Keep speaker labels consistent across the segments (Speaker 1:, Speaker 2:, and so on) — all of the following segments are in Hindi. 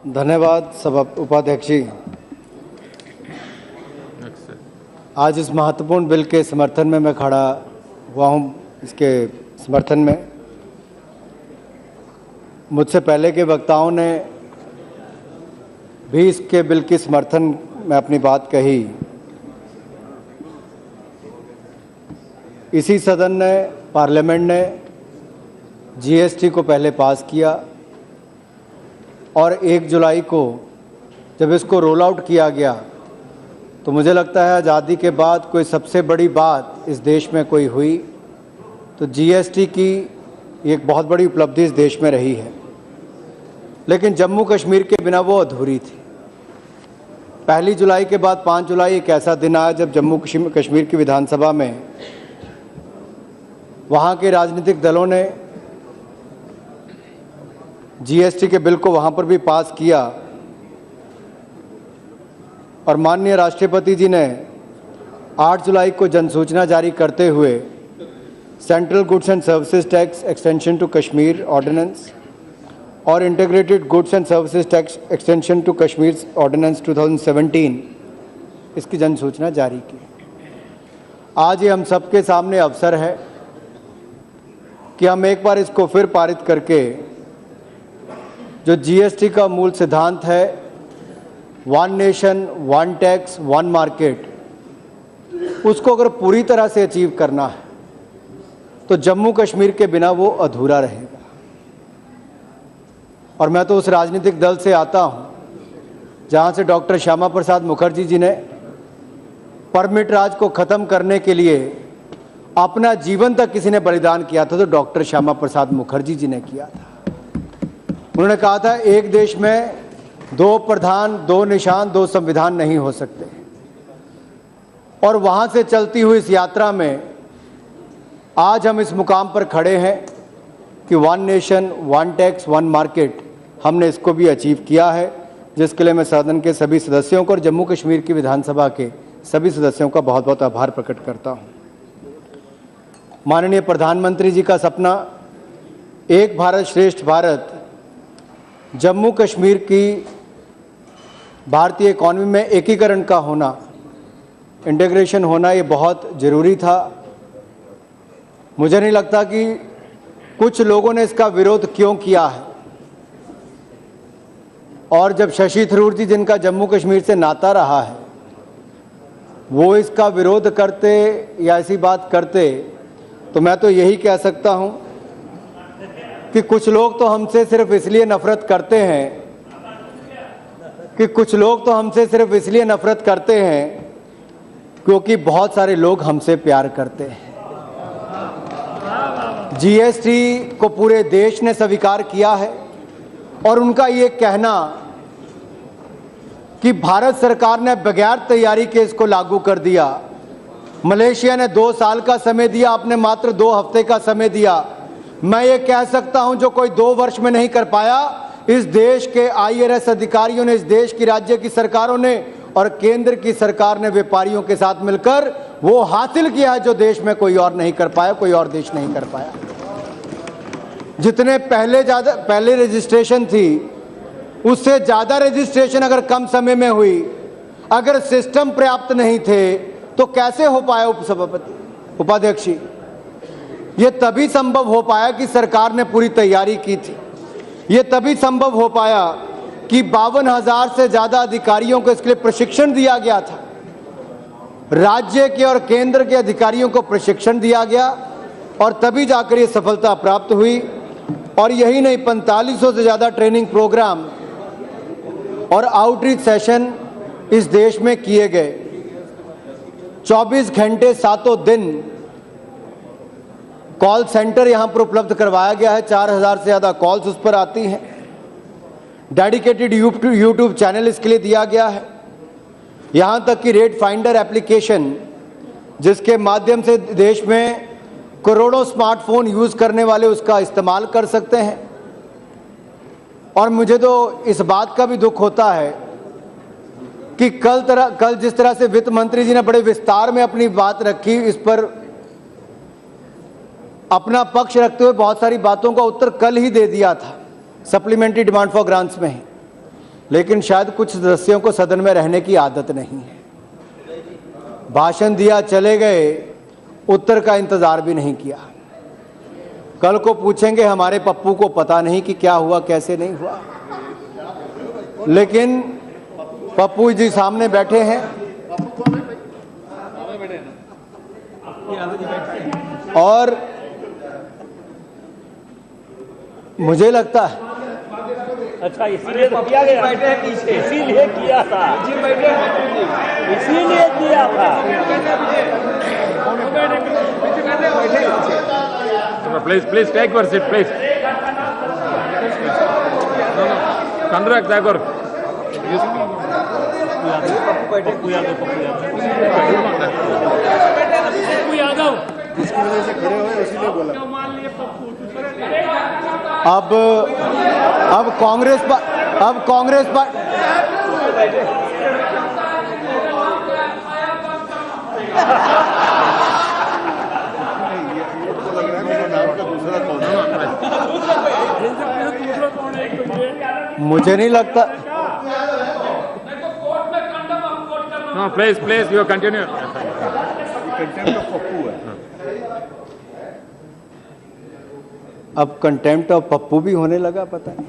Speaker 1: धन्यवाद सभा उपाध्यक्ष जी। आज इस महत्वपूर्ण बिल के समर्थन में मैं खड़ा हुआ हूं। इसके समर्थन में मुझसे पहले के वक्ताओं ने भी इसके बिल के समर्थन में अपनी बात कही। इसी सदन ने, पार्लियामेंट ने जीएसटी को पहले पास किया और 1 जुलाई को जब इसको रोल आउट किया गया तो मुझे लगता है आज़ादी के बाद कोई सबसे बड़ी बात इस देश में कोई हुई तो जीएसटी की एक बहुत बड़ी उपलब्धि इस देश में रही है। लेकिन जम्मू कश्मीर के बिना वो अधूरी थी। 1 जुलाई के बाद 5 जुलाई एक ऐसा दिन आया जब जम्मू कश्मीर की विधानसभा में वहाँ के राजनीतिक दलों ने जीएसटी के बिल को वहाँ पर भी पास किया और माननीय राष्ट्रपति जी ने 8 जुलाई को जनसूचना जारी करते हुए central goods and services tax extension to Kashmir ordinance और integrated goods and services tax extension to Kashmir ordinance 2017 इसकी जनसूचना जारी की। आज ये हम सबके सामने अवसर है कि हम एक बार इसको फिर पारित करके जो जीएसटी का मूल सिद्धांत है, one nation one tax one market, उसको अगर पूरी तरह से अचीव करना है तो जम्मू कश्मीर के बिना वो अधूरा रहेगा। और मैं तो उस राजनीतिक दल से आता हूं जहां से डॉक्टर श्यामा प्रसाद मुखर्जी जी ने परमिट राज को ख़त्म करने के लिए अपना जीवन तक किसी ने बलिदान किया था तो डॉक्टर श्यामा प्रसाद मुखर्जी जी ने किया था। उन्होंने कहा था एक देश में 2 प्रधान, 2 निशान, 2 संविधान नहीं हो सकते। और वहां से चलती हुई इस यात्रा में आज हम इस मुकाम पर खड़े हैं कि one nation one tax one market हमने इसको भी अचीव किया है, जिसके लिए मैं सदन के सभी सदस्यों को और जम्मू कश्मीर की विधानसभा के सभी सदस्यों का बहुत बहुत आभार प्रकट करता हूं। माननीय प्रधानमंत्री जी का सपना एक भारत श्रेष्ठ भारत, जम्मू कश्मीर की भारतीय इकॉनमी में एकीकरण का होना, इंटीग्रेशन होना, ये बहुत ज़रूरी था। मुझे नहीं लगता कि कुछ लोगों ने इसका विरोध क्यों किया है। और जब शशि थरूर जी, जिनका जम्मू कश्मीर से नाता रहा है, वो इसका विरोध करते या ऐसी बात करते तो मैं तो यही कह सकता हूं कि कुछ लोग तो हमसे सिर्फ इसलिए नफरत करते हैं क्योंकि बहुत सारे लोग हमसे प्यार करते हैं। जीएसटी को पूरे देश ने स्वीकार किया है और उनका ये कहना कि भारत सरकार ने बगैर तैयारी के इसको लागू कर दिया। मलेशिया ने 2 साल का समय दिया, आपने मात्र 2 हफ्ते का समय दिया। मैं ये कह सकता हूं जो कोई 2 वर्ष में नहीं कर पाया, इस देश के आईआरएस अधिकारियों ने, इस देश की राज्य की सरकारों ने और केंद्र की सरकार ने व्यापारियों के साथ मिलकर वो हासिल किया है जो देश में कोई और नहीं कर पाया, कोई और देश नहीं कर पाया। जितने पहले रजिस्ट्रेशन थी उससे ज़्यादा रजिस्ट्रेशन अगर कम समय में हुई, अगर सिस्टम पर्याप्त नहीं थे तो कैसे हो पाया उपाध्यक्ष जी? ये तभी संभव हो पाया कि सरकार ने पूरी तैयारी की थी। ये तभी संभव हो पाया कि 52,000 से ज़्यादा अधिकारियों को इसके लिए प्रशिक्षण दिया गया था। राज्य के और केंद्र के अधिकारियों को प्रशिक्षण दिया गया और तभी जाकर ये सफलता प्राप्त हुई। और यही नहीं, 4500 से ज़्यादा ट्रेनिंग प्रोग्राम और आउटरीच सेशन इस देश में किए गए। 24 घंटे 7 दिन कॉल सेंटर यहां पर उपलब्ध करवाया गया है। 4000 से ज़्यादा कॉल्स उस पर आती हैं। डेडिकेटेड यूट्यूब चैनल इसके लिए दिया गया है। यहां तक कि रेट फाइंडर एप्लीकेशन, जिसके माध्यम से देश में करोड़ों स्मार्टफोन यूज़ करने वाले उसका इस्तेमाल कर सकते हैं। और मुझे तो इस बात का भी दुख होता है कि कल जिस तरह से वित्त मंत्री जी ने बड़े विस्तार में अपनी बात रखी, इस पर अपना पक्ष रखते हुए बहुत सारी बातों का उत्तर कल ही दे दिया था सप्लीमेंट्री डिमांड फॉर ग्रांट्स में ही। लेकिन शायद कुछ सदस्यों को सदन में रहने की आदत नहीं है। भाषण दिया, चले गए, उत्तर का इंतजार भी नहीं किया। कल को पूछेंगे हमारे पप्पू को पता नहीं कि क्या हुआ, कैसे नहीं हुआ। लेकिन पप्पू जी सामने बैठे हैं और मुझे लगता है
Speaker 2: अच्छा इसीलिए तो किया गया, इसीलिए किया था, इसीलिए किया था।
Speaker 3: Please take your seat, please. Conduct Tagore.
Speaker 2: Pappu Yadav
Speaker 1: अब कांग्रेस मुझे नहीं लगता।
Speaker 3: No, please, you continue.
Speaker 1: अब कंटेम्प्ट ऑफ पप्पू भी होने लगा, पता नहीं।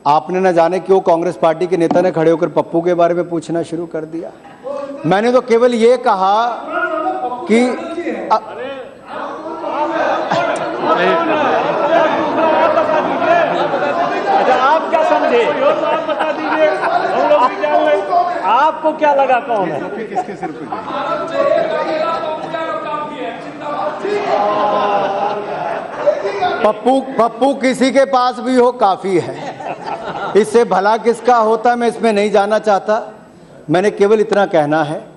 Speaker 1: आपने न जाने क्यों कांग्रेस पार्टी के नेता ने खड़े होकर पप्पू के बारे में पूछना शुरू कर दिया। मैंने तो केवल ये कहा कि
Speaker 2: अच्छा आप क्या समझे, आप बता दीजिए, हम लोग भी जान लें। आपको क्या लगा कौन है?
Speaker 4: किसके सिर पे?
Speaker 1: पप्पू किसी के पास भी हो काफी है। इससे भला किसका होता मैं इसमें नहीं जाना चाहता। मैंने केवल इतना कहना है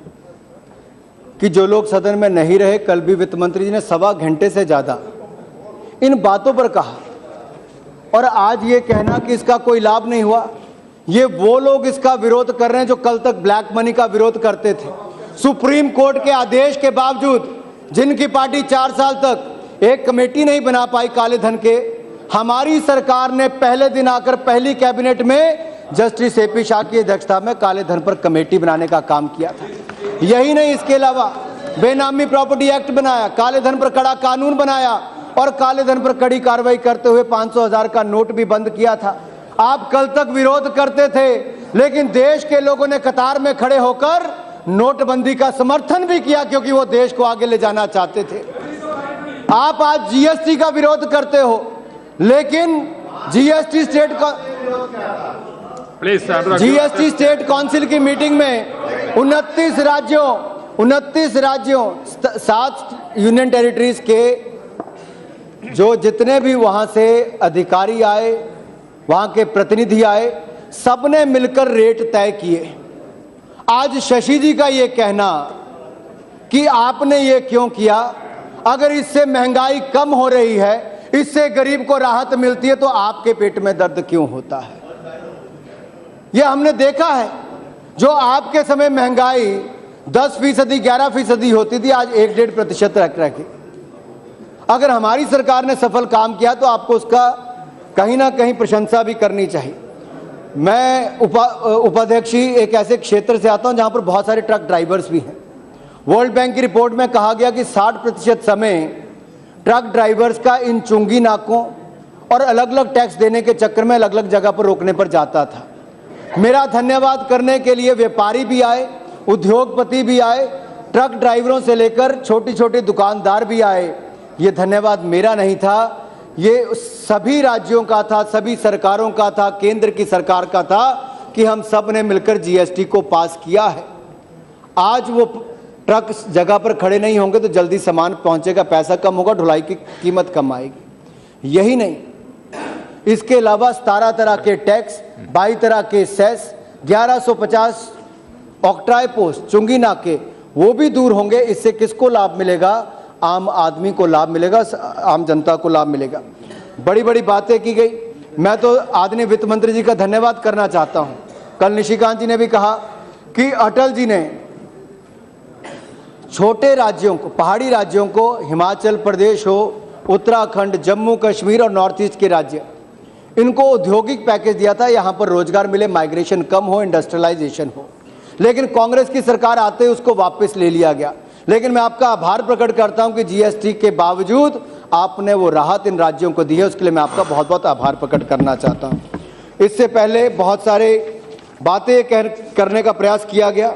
Speaker 1: कि जो लोग सदन में नहीं रहे, कल भी वित्त मंत्री जी ने 1.25 घंटे से ज्यादा इन बातों पर कहा और आज ये कहना कि इसका कोई लाभ नहीं हुआ। ये वो लोग इसका विरोध कर रहे हैं जो कल तक ब्लैक मनी का विरोध करते थे। सुप्रीम कोर्ट के आदेश के बावजूद जिनकी पार्टी 4 साल तक एक कमेटी नहीं बना पाई काले धन के, हमारी सरकार ने पहले दिन आकर पहली कैबिनेट में जस्टिस एपी शाह की अध्यक्षता में काले धन पर कमेटी बनाने का काम किया था। यही नहीं, इसके अलावा बेनामी प्रॉपर्टी एक्ट बनाया, काले धन पर कड़ा कानून बनाया और काले धन पर कड़ी कार्रवाई करते हुए 500,000 का नोट भी बंद किया था। आप कल तक विरोध करते थे, लेकिन देश के लोगों ने कतार में खड़े होकर नोटबंदी का समर्थन भी किया क्योंकि वो देश को आगे ले जाना चाहते थे। आप आज जीएसटी का विरोध करते हो, लेकिन जीएसटी स्टेट काउंसिल की मीटिंग में 29 राज्यों 7 यूनियन टेरिटरीज के जो जितने भी वहां से अधिकारी आए, वहां के प्रतिनिधि आए, सबने मिलकर रेट तय किए। आज शशि जी का ये कहना कि आपने ये क्यों किया, अगर इससे महंगाई कम हो रही है, इससे गरीब को राहत मिलती है, तो आपके पेट में दर्द क्यों होता है? यह हमने देखा है। जो आपके समय महंगाई 10%, 11% होती थी, आज 1-1.5% रखी। अगर हमारी सरकार ने सफल काम किया तो आपको उसका कहीं ना कहीं प्रशंसा भी करनी चाहिए। मैं उपाध्यक्षी एक ऐसे क्षेत्र से आता हूं जहां पर बहुत सारे ट्रक ड्राइवर्स भी हैं। वर्ल्ड बैंक की रिपोर्ट में कहा गया कि 60% समय ट्रक ड्राइवर्स का इन चुंगी नाकों और अलग अलग टैक्स देने के चक्कर में अलग अलग जगह पर रोकने पर जाता था। मेरा धन्यवाद करने के लिए व्यापारी भी आए, उद्योगपति भी आए, ट्रक ड्राइवरों से लेकर छोटी छोटी दुकानदार भी आए। ये धन्यवाद मेरा नहीं था, ये सभी राज्यों का था, सभी सरकारों का था, केंद्र की सरकार का था कि हम सब ने मिलकर जीएसटी को पास किया है। आज वो ट्रक जगह पर खड़े नहीं होंगे तो जल्दी सामान पहुंचेगा, पैसा कम होगा, ढुलाई की कीमत कम आएगी। यही नहीं, इसके अलावा 17 तरह के टैक्स, 22 तरह के सेस, 1150 ऑक्ट्राई पोस्ट, चुंगी नाके, वो भी दूर होंगे। इससे किसको लाभ मिलेगा? आम आदमी को लाभ मिलेगा, आम जनता को लाभ मिलेगा। बड़ी बड़ी बातें की गई। मैं तो आदरणीय वित्त मंत्री जी का धन्यवाद करना चाहता हूं। कल निशिकांत जी ने भी कहा कि अटल जी ने छोटे राज्यों को, पहाड़ी राज्यों को, हिमाचल प्रदेश हो, उत्तराखंड, जम्मू कश्मीर और नॉर्थ ईस्ट के राज्य, इनको औद्योगिक पैकेज दिया था, यहां पर रोजगार मिले, माइग्रेशन कम हो, इंडस्ट्रियलाइजेशन हो। लेकिन कांग्रेस की सरकार आते ही उसको वापस ले लिया गया। लेकिन मैं आपका आभार प्रकट करता हूं कि जीएसटी के बावजूद आपने वो राहत इन राज्यों को दी है, उसके लिए मैं आपका बहुत बहुत आभार प्रकट करना चाहता हूं। इससे पहले बहुत सारे बातें करने का प्रयास किया गया।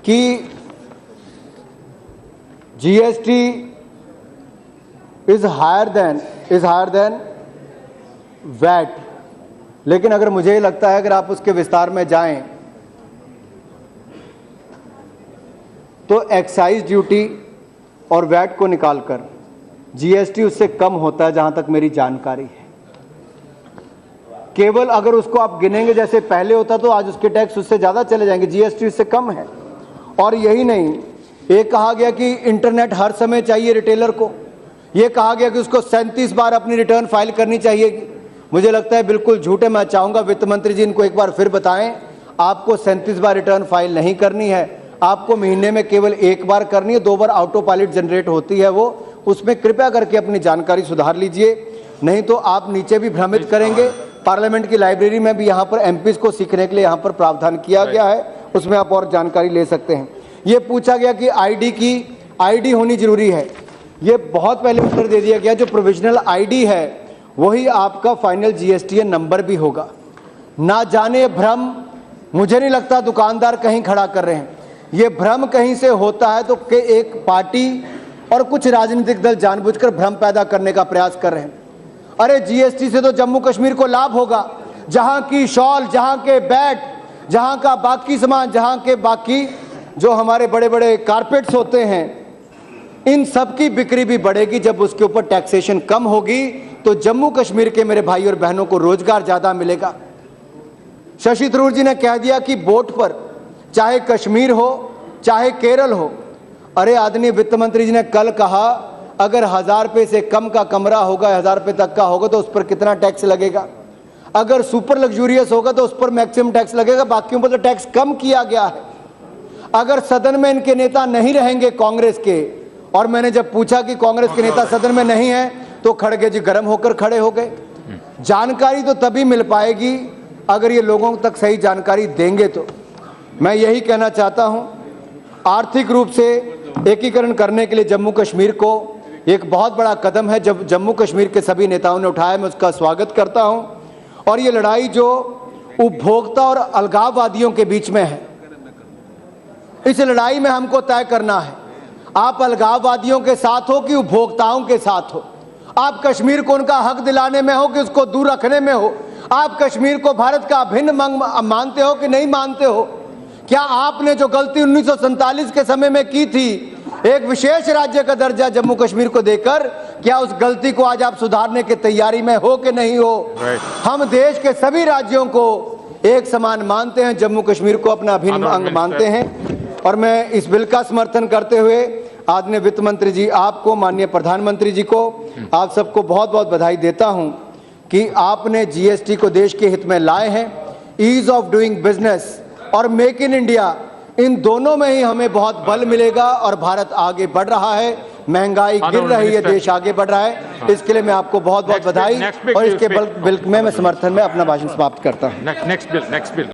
Speaker 1: कि GST is higher than VAT, लेकिन अगर मुझे लगता है अगर आप उसके विस्तार में जाएं तो एक्साइज ड्यूटी और वैट को निकालकर जीएसटी उससे कम होता है, जहां तक मेरी जानकारी है। केवल अगर उसको आप गिनेंगे जैसे पहले होता तो आज उसके टैक्स उससे ज्यादा चले जाएंगे, जीएसटी उससे कम है। और यही नहीं, एक कहा गया कि इंटरनेट हर समय चाहिए रिटेलर को, यह कहा गया कि उसको 37 बार अपनी रिटर्न फाइल करनी चाहिए। मुझे लगता है बिल्कुल झूठे। मैं चाहूंगा वित्त मंत्री जी इनको एक बार फिर बताएं, आपको 37 बार रिटर्न फाइल नहीं करनी है, आपको महीने में केवल एक बार करनी है। 2 बार ऑटो पायलट जनरेट होती है वो, उसमें कृपया करके अपनी जानकारी सुधार लीजिए, नहीं तो आप नीचे भी भ्रमित करेंगे। पार्लियामेंट की लाइब्रेरी में भी यहाँ पर एमपीज को सीखने के लिए यहाँ पर प्रावधान किया गया है, उसमें आप और जानकारी ले सकते हैं। ये पूछा गया कि आईडी होनी जरूरी है, ये बहुत पहले उत्तर दे दिया गया। जो प्रोविजनल आईडी है वही आपका फाइनल जीएसटीएन नंबर भी होगा। ना जाने भ्रम, मुझे नहीं लगता दुकानदार कहीं खड़ा कर रहे हैं, ये भ्रम कहीं से होता है तो कि एक पार्टी और कुछ राजनीतिक दल जानबूझकर भ्रम पैदा करने का प्रयास कर रहे हैं। अरे जीएसटी से तो जम्मू कश्मीर को लाभ होगा, जहां की शॉल, जहां के बैट, जहां का बाकी सामान, जहां के बाकी जो हमारे बड़े बड़े कारपेट्स होते हैं, इन सब की बिक्री भी बढ़ेगी। जब उसके ऊपर टैक्सेशन कम होगी तो जम्मू कश्मीर के मेरे भाई और बहनों को रोजगार ज्यादा मिलेगा। शशि थरूर जी ने कह दिया कि बोट पर चाहे कश्मीर हो चाहे केरल हो, अरे आदरणीय वित्त मंत्री जी ने कल कहा अगर 1000 रुपये से कम का कमरा होगा, 1000 रुपये तक का होगा तो उस पर कितना टैक्स लगेगा। अगर सुपर लग्जूरियस होगा तो उस पर मैक्सिमम टैक्स लगेगा, बाकियों पर तो टैक्स कम किया गया है। अगर सदन में इनके नेता नहीं रहेंगे कांग्रेस के, और मैंने जब पूछा कि कांग्रेस के नेता सदन में नहीं है तो खड़गे जी गर्म होकर खड़े हो गए। जानकारी तो तभी मिल पाएगी अगर ये लोगों तक सही जानकारी देंगे। तो मैं यही कहना चाहता हूं, आर्थिक रूप से एकीकरण करने के लिए जम्मू कश्मीर को एक बहुत बड़ा कदम है जब जम्मू कश्मीर के सभी नेताओं ने उठाया, मैं उसका स्वागत करता हूं। और ये लड़ाई जो उपभोक्ता और अलगाववादियों के बीच में है, इस लड़ाई में हमको तय करना है, आप अलगाववादियों के साथ हो कि उपभोक्ताओं के साथ हो। आप कश्मीर को उनका हक दिलाने में हो कि उसको दूर रखने में हो। आप कश्मीर को भारत का अभिन्न अंग मानते हो कि नहीं मानते हो। क्या आपने जो गलती 1947 के समय में की थी, एक विशेष राज्य का दर्जा जम्मू कश्मीर को देकर, क्या उस गलती को आज आप सुधारने की तैयारी में हो कि नहीं हो। हम देश के सभी राज्यों को एक समान मानते हैं, जम्मू कश्मीर को अपना अभिन्न अंग मानते हैं। और मैं इस बिल का समर्थन करते हुए आदरणीय वित्त मंत्री जी, आपको, माननीय प्रधानमंत्री जी को, आप सबको बहुत बहुत बधाई देता हूं कि आपने जीएसटी को देश के हित में लाए हैं। ईज ऑफ डूइंग बिजनेस और मेक इन इंडिया, इन दोनों में ही हमें बहुत बल मिलेगा और भारत आगे बढ़ रहा है, महंगाई गिर रही है, देश आगे बढ़ रहा है। इसके लिए मैं आपको बहुत बहुत बधाई और इसके बिल में मैं समर्थन में अपना भाषण समाप्त करता हूँ।
Speaker 3: Next bill